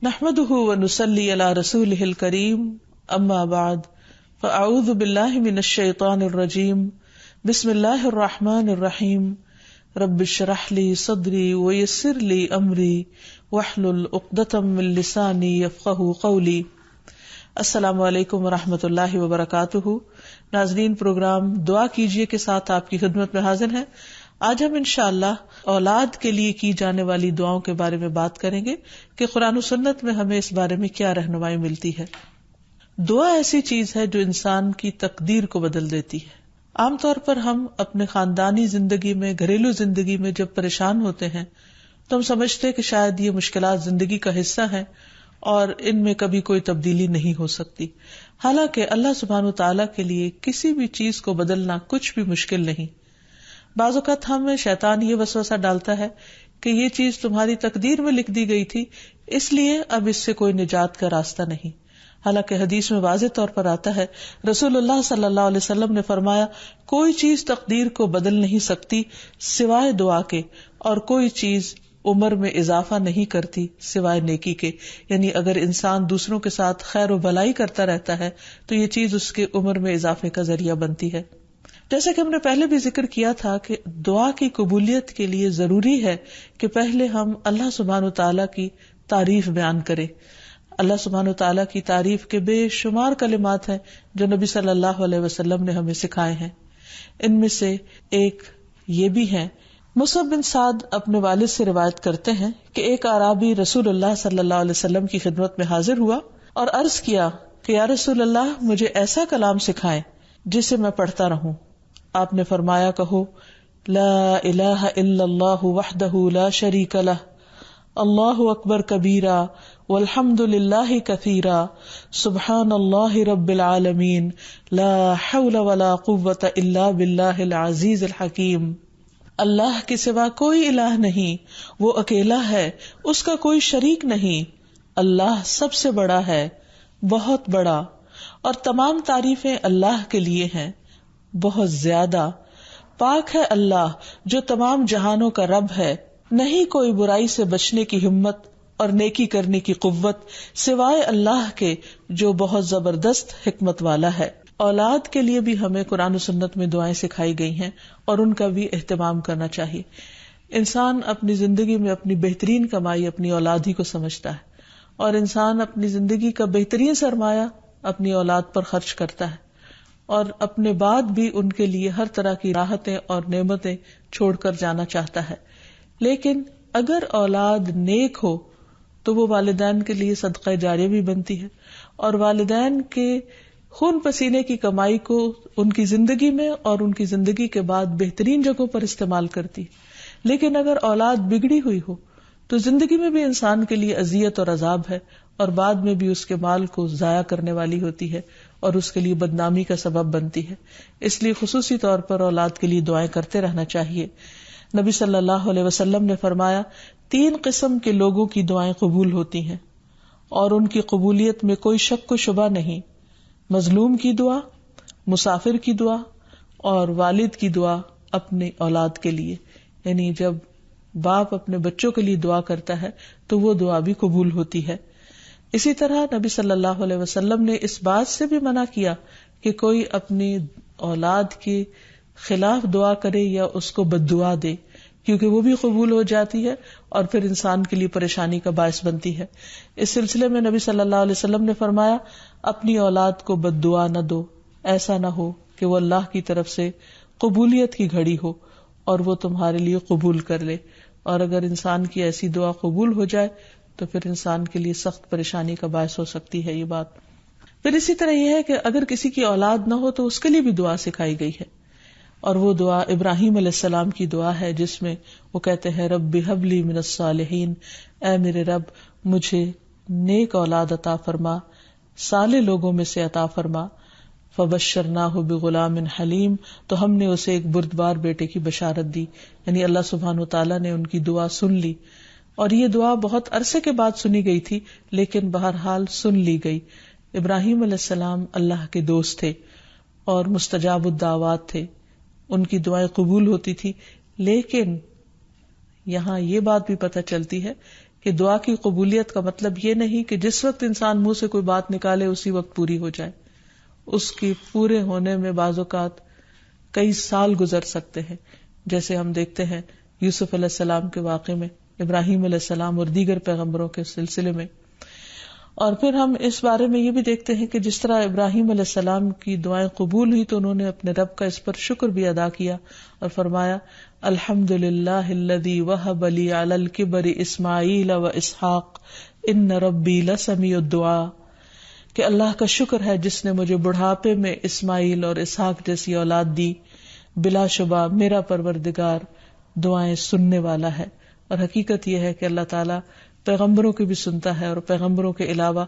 نحمده ونصلي على رسوله الكريم اما بعد فاعوذ بالله من الشيطان الرجيم بسم الله الرحمن الرحيم رب اشرح لي صدري ويسر لي امري واحلل عقدة من لساني يفقهوا قولي۔ السلام علیکم ورحمۃ اللہ وبرکاتہ۔ ناظرین، پروگرام دعا کیجیے کے ساتھ آپ کی خدمت میں حاضر ہیں۔ آج ہم انشاءاللہ اولاد کے لیے کی جانے والی دعاؤں کے بارے میں بات کریں گے کہ قرآن و سنت میں ہمیں اس بارے میں کیا رہنمائی ملتی ہے۔ دعا ایسی چیز ہے جو انسان کی تقدیر کو بدل دیتی ہے۔ عام طور پر ہم اپنے خاندانی زندگی میں، گھریلو زندگی میں جب پریشان ہوتے ہیں تو ہم سمجھتے کہ شاید یہ مشکلات زندگی کا حصہ ہیں اور ان میں کبھی کوئی تبدیلی نہیں ہو سکتی، حالانکہ اللہ سبحانہ وتعالیٰ کے لیے کسی بھی چیز کو بدلنا کچھ بھی مشکل نہیں۔ بعض اوقات ہمیں شیطان یہ وسوسہ ڈالتا ہے کہ یہ چیز تمہاری تقدیر میں لکھ دی گئی تھی، اس لیے اب اس سے کوئی نجات کا راستہ نہیں۔ حالانکہ حدیث میں واضح طور پر آتا ہے، رسول اللہ صلی اللہ علیہ وسلم نے فرمایا، کوئی چیز تقدیر کو بدل نہیں سکتی سوائے دعا کے، اور کوئی چیز عمر میں اضافہ نہیں کرتی سوائے نیکی کے۔ یعنی اگر انسان دوسروں کے ساتھ خیر و بھلائی کرتا رہتا ہے تو یہ چیز اس کے عمر میں اضافے کا ذریعہ بنتی ہے۔ جیسا کہ ہم نے پہلے بھی ذکر کیا تھا کہ دعا کی قبولیت کے لیے ضروری ہے کہ پہلے ہم اللہ سبحانہ وتعالیٰ کی تعریف بیان کریں۔ اللہ سبحانہ وتعالیٰ کی تعریف کے بے شمار کلمات ہیں جو نبی صلی اللہ علیہ وسلم نے ہمیں سکھائے ہیں۔ ان میں سے ایک یہ بھی ہے، مصعب بن سعد اپنے والد سے روایت کرتے ہیں کہ ایک اعرابی رسول اللہ صلی اللہ علیہ وسلم کی خدمت میں حاضر ہوا اور عرض کیا کہ یا رسول اللہ، مجھے ایسا کلام سکھائیں جسے میں پڑھتا رہوں۔ آپ نے فرمایا، کہو لا الہ الا اللہ وحدہ لا شریک لہ، اللہ اکبر کبیرا والحمد للہ کثیرا، سبحان اللہ رب العالمین، لا حول ولا قوة الا باللہ العزیز الحکیم۔ اللہ کے سوا کوئی الہ نہیں، وہ اکیلا ہے، اس کا کوئی شریک نہیں، اللہ سب سے بڑا ہے، بہت بڑا، اور تمام تعریفیں اللہ کے لیے ہیں، بہت زیادہ۔ پاک ہے اللہ جو تمام جہانوں کا رب ہے، نہیں کوئی برائی سے بچنے کی ہمت اور نیکی کرنے کی قوت سوائے اللہ کے جو بہت زبردست حکمت والا ہے۔ اولاد کے لیے بھی ہمیں قرآن و سنت میں دعائیں سکھائی گئی ہیں اور ان کا بھی اہتمام کرنا چاہیے۔ انسان اپنی زندگی میں اپنی بہترین کمائی اپنی اولاد ہی کو سمجھتا ہے، اور انسان اپنی زندگی کا بہترین سرمایہ اپنی اولاد پر خرچ کرتا ہے، اور اپنے بعد بھی ان کے لیے ہر طرح کی راحتیں اور نعمتیں چھوڑ کر جانا چاہتا ہے۔ لیکن اگر اولاد نیک ہو تو وہ والدین کے لیے صدقہ جاریہ بھی بنتی ہے، اور والدین کے خون پسینے کی کمائی کو ان کی زندگی میں اور ان کی زندگی کے بعد بہترین جگہوں پر استعمال کرتی۔ لیکن اگر اولاد بگڑی ہوئی ہو تو زندگی میں بھی انسان کے لیے اذیت اور عذاب ہے، اور بعد میں بھی اس کے مال کو ضائع کرنے والی ہوتی ہے اور اس کے لیے بدنامی کا سبب بنتی ہے۔ اس لیے خصوصی طور پر اولاد کے لیے دعائیں کرتے رہنا چاہیے۔ نبی صلی اللہ علیہ وسلم نے فرمایا، 3 قسم کے لوگوں کی دعائیں قبول ہوتی ہیں اور ان کی قبولیت میں کوئی شک و شبہ نہیں: مظلوم کی دعا، مسافر کی دعا، اور والد کی دعا اپنے اولاد کے لیے۔ یعنی جب باپ اپنے بچوں کے لیے دعا کرتا ہے تو وہ دعا بھی قبول ہوتی ہے۔ اسی طرح نبی صلی اللہ علیہ وسلم نے اس بات سے بھی منع کیا کہ کوئی اپنی اولاد کے خلاف دعا کرے یا اس کو بد دعا دے، کیونکہ وہ بھی قبول ہو جاتی ہے اور پھر انسان کے لیے پریشانی کا باعث بنتی ہے۔ اس سلسلے میں نبی صلی اللہ علیہ وسلم نے فرمایا، اپنی اولاد کو بد دعا نہ دو، ایسا نہ ہو کہ وہ اللہ کی طرف سے قبولیت کی گھڑی ہو اور وہ تمہارے لیے قبول کر لے، اور اگر انسان کی ایسی دعا قبول ہو جائے تو پھر انسان کے لیے سخت پریشانی کا باعث ہو سکتی ہے یہ بات۔ پھر اسی طرح یہ ہے کہ اگر کسی کی اولاد نہ ہو تو اس کے لیے بھی دعا سکھائی گئی ہے، اور وہ دعا ابراہیم علیہ السلام کی دعا ہے، جس میں وہ کہتے ہیں، رب ہب لی من الصالحین، اے میرے رب مجھے نیک اولاد عطا فرما، صالح لوگوں میں سے عطا فرما۔ فبشرناہ بغلام حلیم، تو ہم نے اسے ایک بردبار بیٹے کی بشارت دی۔ یعنی اللہ سبحانہ وتعالیٰ نے ان کی دعا سن لی، اور یہ دعا بہت عرصے کے بعد سنی گئی تھی، لیکن بہرحال سن لی گئی۔ ابراہیم علیہ السلام اللہ کے دوست تھے اور مستجاب الدعوات تھے، ان کی دعائیں قبول ہوتی تھی۔ لیکن یہاں یہ بات بھی پتہ چلتی ہے کہ دعا کی قبولیت کا مطلب یہ نہیں کہ جس وقت انسان منہ سے کوئی بات نکالے اسی وقت پوری ہو جائے. اس کی پورے ہونے میں بعض اوقات کئی سال گزر سکتے ہیں، جیسے ہم دیکھتے ہیں یوسف علیہ السلام کے واقعے میں، ابراہیم علیہ السلام اور دیگر پیغمبروں کے سلسلے میں. اور پھر ہم اس بارے میں یہ بھی دیکھتے ہیں کہ جس طرح ابراہیم علیہ السلام کی دعائیں قبول ہوئی تو انہوں نے اپنے رب کا اس پر شکر بھی ادا کیا اور فرمایا الحمدللہ الذی وہب لی علی الکبر اسماعیل و اسحاق ان ربی لسمیع الدعاء، کہ اللہ کا شکر ہے جس نے مجھے بڑھاپے میں اسماعیل اور اسحاق جیسی اولاد دی، بلا شبہ میرا پروردگار دعائیں سننے والا ہے. اور حقیقت یہ ہے کہ اللہ تعالیٰ پیغمبروں کی بھی سنتا ہے اور پیغمبروں کے علاوہ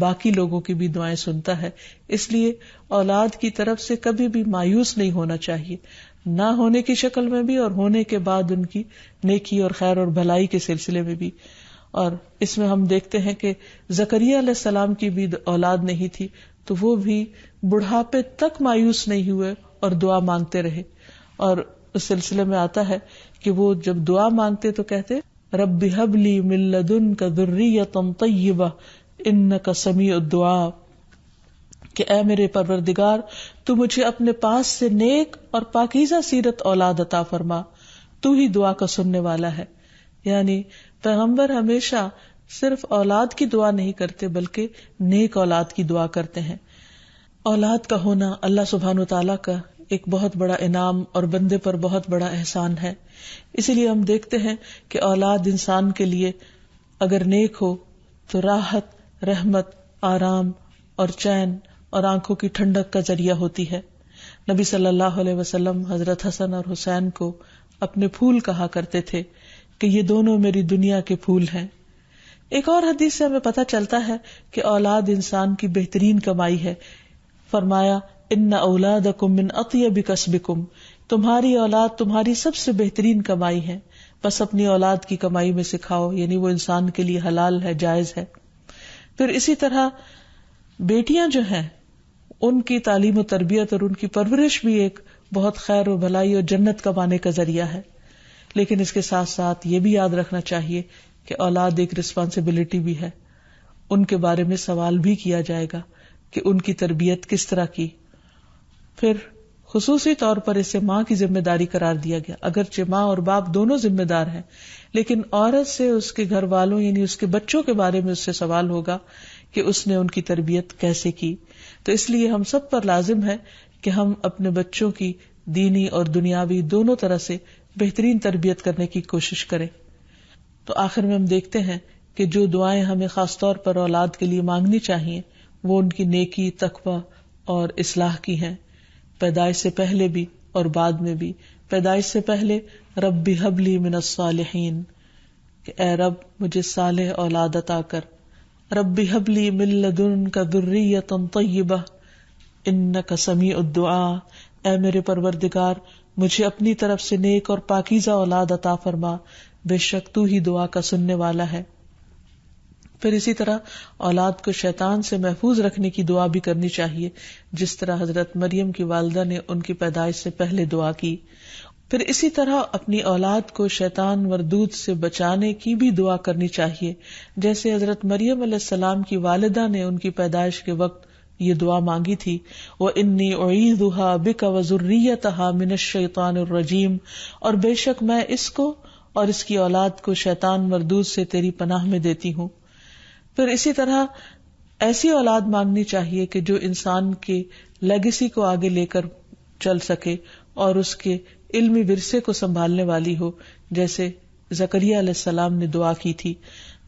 باقی لوگوں کی بھی دعائیں سنتا ہے. اس لیے اولاد کی طرف سے کبھی بھی مایوس نہیں ہونا چاہیے، نہ ہونے کی شکل میں بھی اور ہونے کے بعد ان کی نیکی اور خیر اور بھلائی کے سلسلے میں بھی. اور اس میں ہم دیکھتے ہیں کہ زکریا علیہ السلام کی بھی اولاد نہیں تھی تو وہ بھی بڑھاپے تک مایوس نہیں ہوئے اور دعا مانگتے رہے. اور اس سلسلے میں آتا ہے کہ وہ جب دعا مانگتے تو کہتے رب ہب لی من لدنک ذریۃ طیبہ انک سمیع الدعاء، کہ اے میرے پروردگار تو مجھے اپنے پاس سے نیک اور پاکیزہ سیرت اولاد عطا فرما، تو ہی دعا کا سننے والا ہے. یعنی پیغمبر ہمیشہ صرف اولاد کی دعا نہیں کرتے بلکہ نیک اولاد کی دعا کرتے ہیں. اولاد کا ہونا اللہ سبحانہ وتعالیٰ کا ایک بہت بڑا انعام اور بندے پر بہت بڑا احسان ہے. اسی لیے ہم دیکھتے ہیں کہ اولاد انسان کے لیے اگر نیک ہو تو راحت، رحمت، آرام اور چین اور آنکھوں کی ٹھنڈک کا ذریعہ ہوتی ہے. نبی صلی اللہ علیہ وسلم حضرت حسن اور حسین کو اپنے پھول کہا کرتے تھے کہ یہ دونوں میری دنیا کے پھول ہیں. ایک اور حدیث سے ہمیں پتہ چلتا ہے کہ اولاد انسان کی بہترین کمائی ہے. فرمایا ان اولادکم من اطیب کسبکم، تمہاری اولاد تمہاری سب سے بہترین کمائی ہے، بس اپنی اولاد کی کمائی میں سکھاؤ، یعنی وہ انسان کے لیے حلال ہے، جائز ہے. پھر اسی طرح بیٹیاں جو ہیں ان کی تعلیم و تربیت اور ان کی پرورش بھی ایک بہت خیر و بھلائی اور جنت کمانے کا ذریعہ ہے. لیکن اس کے ساتھ ساتھ یہ بھی یاد رکھنا چاہیے کہ اولاد ایک رسپانسبلٹی بھی ہے، ان کے بارے میں سوال بھی کیا جائے گا کہ ان کی تربیت کس طرح کی. پھر خصوصی طور پر اسے ماں کی ذمہ داری قرار دیا گیا، اگرچہ ماں اور باپ دونوں ذمہ دار ہیں، لیکن عورت سے اس کے گھر والوں یعنی اس کے بچوں کے بارے میں اس سے سوال ہوگا کہ اس نے ان کی تربیت کیسے کی. تو اس لیے ہم سب پر لازم ہے کہ ہم اپنے بچوں کی دینی اور دنیاوی دونوں طرح سے بہترین تربیت کرنے کی کوشش کریں. تو آخر میں ہم دیکھتے ہیں کہ جو دعائیں ہمیں خاص طور پر اولاد کے لیے مانگنی چاہیے وہ ان کی نیکی، تقوی اور اصلاح کی ہیں، پیدائش سے پہلے بھی اور بعد میں بھی. پیدائش سے پہلے رب ہب لی من الصالحین، کہ اے رب مجھے صالح اولاد عطا کر. رب ہب لی من لدنک ذریۃ طیبہ انک سمیع الدعاء، اے میرے پروردگار مجھے اپنی طرف سے نیک اور پاکیزہ اولاد عطا فرما، بے شک تو ہی دعا کا سننے والا ہے. پھر اسی طرح اولاد کو شیطان سے محفوظ رکھنے کی دعا بھی کرنی چاہیے، جس طرح حضرت مریم کی والدہ نے ان کی پیدائش سے پہلے دعا کی. پھر اسی طرح اپنی اولاد کو شیطان مردود سے بچانے کی بھی دعا کرنی چاہیے، جیسے حضرت مریم علیہ السلام کی والدہ نے ان کی پیدائش کے وقت یہ دعا مانگی تھی، وَإِنِّي أُعِيذُهَا بِكَ وَذُرِّيَّتَهَا مِنَ الشَّيْطَانِ الرَّجِيمِ، اور بے شک میں اس کو اور اس کی اولاد کو شیطان مردود سے تیری پناہ میں دیتی ہوں. پھر اسی طرح ایسی اولاد مانگنی چاہیے کہ جو انسان کے لیگیسی کو آگے لے کر چل سکے اور اس کے علمی ورثے کو سنبھالنے والی ہو، جیسے زکریا علیہ السلام نے دعا کی تھی.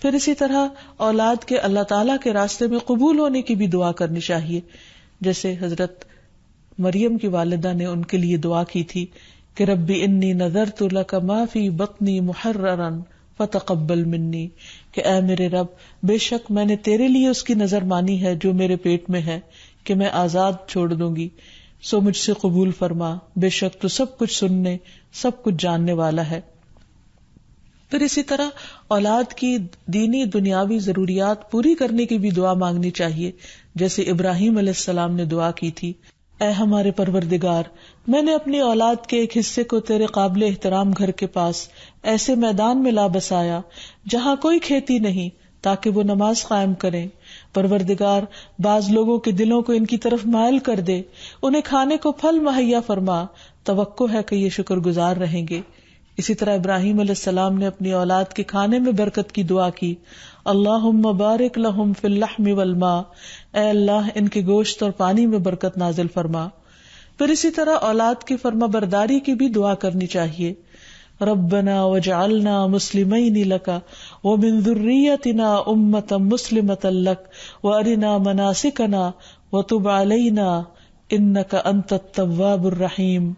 پھر اسی طرح اولاد کے اللہ تعالیٰ کے راستے میں قبول ہونے کی بھی دعا کرنی چاہیے، جیسے حضرت مریم کی والدہ نے ان کے لیے دعا کی تھی کہ ربی انی نذرت لک ما فی بطنی محررا فتقبل منی، کہ اے میرے رب بے شک میں نے تیرے لیے اس کی نظر مانی ہے جو میرے پیٹ میں ہے کہ میں آزاد چھوڑ دوں گی، سو مجھ سے قبول فرما، بے شک تو سب کچھ سننے سب کچھ جاننے والا ہے. پھر اسی طرح اولاد کی دینی دنیاوی ضروریات پوری کرنے کی بھی دعا مانگنی چاہیے، جیسے ابراہیم علیہ السلام نے دعا کی تھی اے ہمارے پروردگار، میں نے اپنی اولاد کے ایک حصے کو تیرے قابل احترام گھر کے پاس ایسے میدان میں لا بسایا جہاں کوئی کھیتی نہیں، تاکہ وہ نماز قائم کریں۔ پروردگار، بعض لوگوں کے دلوں کو ان کی طرف مائل کر دے، انہیں کھانے کو پھل مہیا فرما، توقع ہے کہ یہ شکر گزار رہیں گے۔ اسی طرح ابراہیم علیہ السلام نے اپنی اولاد کے کھانے میں برکت کی دعا کی، اللہم بارک لہم فی اللحم والماء، اے اللہ ان کے گوشت اور پانی میں برکت نازل فرما۔ پھر اسی طرح اولاد کی فرما برداری کی بھی دعا کرنی چاہیے، ربنا وجعلنا مسلمین لک ومن ذریتنا امۃ مسلمۃ لک وارنا مناسکنا وتب علینا انک انت التواب الرحیم۔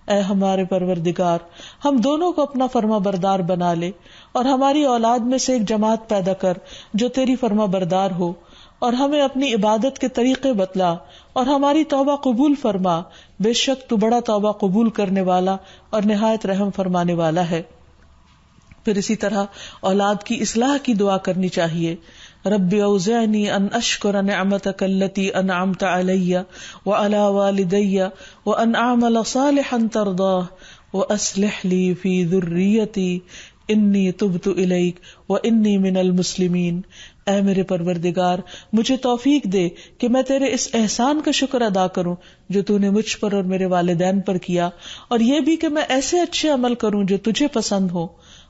اے ہمارے پروردگار، ہم دونوں کو اپنا فرما بردار بنا لے اور ہماری اولاد میں سے ایک جماعت پیدا کر جو تیری فرما بردار ہو، اور ہمیں اپنی عبادت کے طریقے بتلا اور ہماری توبہ قبول فرما، بے شک تو بڑا توبہ قبول کرنے والا اور نہایت رحم فرمانے والا ہے۔ پھر اسی طرح اولاد کی اصلاح کی دعا کرنی چاہیے، رب اوزعنی ان اشکر نعمتک التی انعمت علی وعلی والدی وان اعمل صالحا ترضاہ واصلح لی فی ذریتی انی تبت الیک وانی من المسلمین۔ اے میرے پروردگار، مجھے توفیق دے کہ میں تیرے اس احسان کا شکر ادا کروں جو تو نے مجھ پر اور میرے والدین پر کیا، اور یہ بھی کہ میں ایسے اچھے عمل کروں جو تجھے پسند ہو،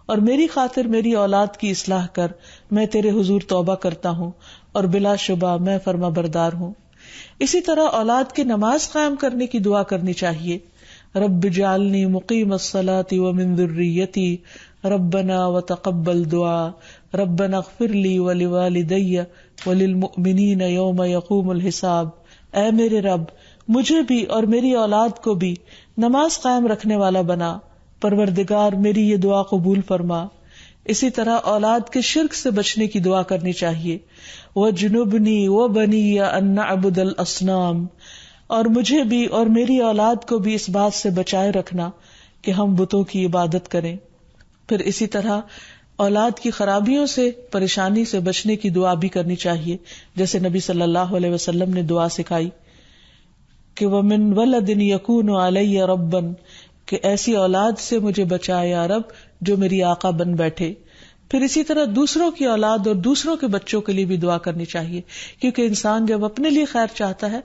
اور میری خاطر میری اولاد کی اصلاح کر، میں تیرے حضور توبہ کرتا ہوں اور بلا شبہ میں فرما بردار ہوں۔ اسی طرح اولاد کی نماز قائم کرنے کی دعا کرنی چاہیے، رب اجعلنی مقیم الصلاۃ ومن ذریتی ربنا وتقبل دعا ربنا اغفر لی ولوالدی وللمؤمنین یوم یقوم الحساب۔ اے میرے رب، مجھے بھی اور میری اولاد کو بھی نماز قائم رکھنے والا بنا، پروردگار میری یہ دعا قبول فرما۔ اسی طرح اولاد کے شرک سے بچنے کی دعا کرنی چاہیے، وَجْنُبْنِي وَبَنِيَّ أَن نَعْبُدَ الْأَصْنَامَ، اور مجھے بھی اور میری اولاد کو بھی اس بات سے بچائے رکھنا کہ ہم بتوں کی عبادت کریں۔ پھر اسی طرح اولاد کی خرابیوں سے، پریشانی سے بچنے کی دعا بھی کرنی چاہیے، جیسے نبی صلی اللہ علیہ وسلم نے دعا سکھائی کہ وَمِن وَلَدٍ يَكُونُ عَلَيَّ رَبًّا، کہ ایسی اولاد سے مجھے بچائے یا رب جو میری آقا بن بیٹھے۔ پھر اسی طرح دوسروں کی اولاد اور دوسروں کے بچوں کے لیے بھی دعا کرنی چاہیے، کیونکہ انسان جب اپنے لیے خیر چاہتا ہے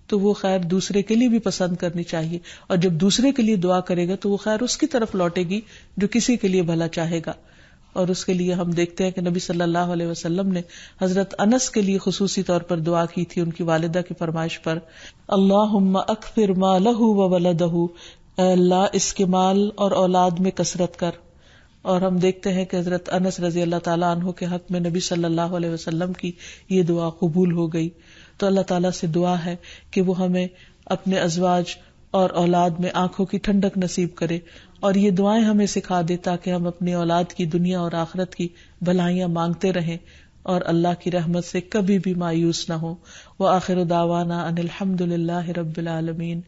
تو وہ خیر دوسرے کے لیے بھی پسند کرنی چاہیے، اور جب دوسرے کے لیے دعا کرے گا تو وہ خیر اس کی طرف لوٹے گی جو کسی کے لیے بھلا چاہے گا۔ اور اس کے لیے ہم دیکھتے ہیں کہ نبی صلی اللہ علیہ وسلم نے حضرت انس کے لیے خصوصی طور پر دعا کی تھی ان کی والدہ کی فرمائش پر، اللہم اکثر مالہ وولدہ، اے اللہ اس کے مال اور اولاد میں کثرت کر۔ اور ہم دیکھتے ہیں کہ حضرت انس رضی اللہ تعالیٰ عنہ کے حق میں نبی صلی اللہ علیہ وسلم کی یہ دعا قبول ہو گئی۔ تو اللہ تعالیٰ سے دعا ہے کہ وہ ہمیں اپنے ازواج اور اولاد میں آنکھوں کی ٹھنڈک نصیب کرے، اور یہ دعائیں ہمیں سکھا دے تاکہ ہم اپنی اولاد کی دنیا اور آخرت کی بھلائیاں مانگتے رہیں اور اللہ کی رحمت سے کبھی بھی مایوس نہ ہوں۔ وآخر دعوانا ان الحمد للہ رب العالمین۔